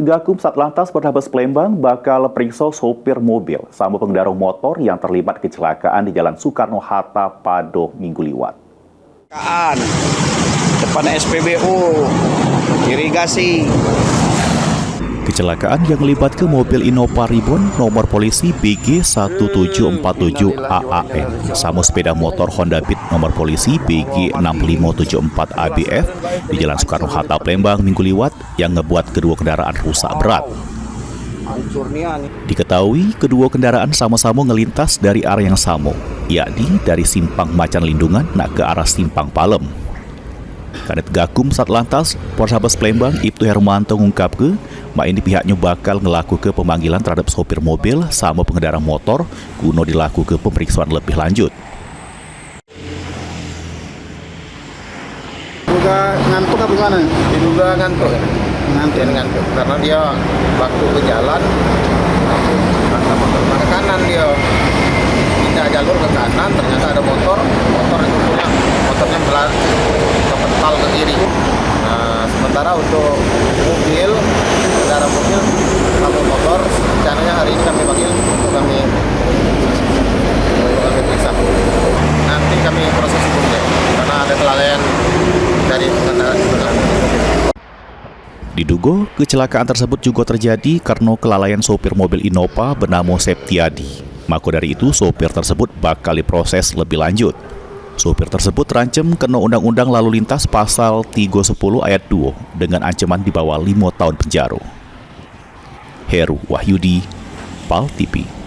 Kanit Gakum Satlantas Polrestabes Palembang bakal periksa sopir mobil sama pengendara motor yang terlibat kecelakaan di Jalan Soekarno-Hatta pada Minggu liwat. Depan SPBU, irigasi. Kecelakaan yang melibatkan mobil Innova Ribbon nomor polisi BG 1747 AAN sama sepeda motor Honda Beat nomor polisi BG 6574 ABF di Jalan Soekarno-Hatta Palembang Minggu liwat yang ngebuat kedua kendaraan rusak berat. Diketahui kedua kendaraan sama-sama ngelintas dari arah yang sama, yakni dari Simpang Macan Lindungan nak ke arah Simpang Palem. Kanit Gakum Satlantas Polrestabes Palembang Ibtu Hermanto ngungkap ke mak ini pihaknya bakal ngelaku ke pemanggilan terhadap sopir mobil sama pengendara motor guna dilaku ke pemeriksaan lebih lanjut. Juga ngantuk apa gimana? Diduga ngantuk karena dia waktu ke jalan ke kanan, dia pindah jalur ke kanan, ternyata ada motor itu pulang, motornya kepental ke kiri. Nah, sementara untuk kendaraan mobil sama motor rencananya hari ini kami panggil untuk kami periksa. Nanti kami proses hukumnya karena ada kelalaian dari pengendara sebenarnya. Diduga kecelakaan tersebut juga terjadi karena kelalaian sopir mobil Innova bernama Septiadi. Maka dari itu sopir tersebut bakal diproses lebih lanjut. Sopir tersebut terancam kena Undang-Undang Lalu Lintas Pasal 310 Ayat 2 dengan ancaman di bawah 5 tahun penjara. Heru Wahyudi, PAL TV.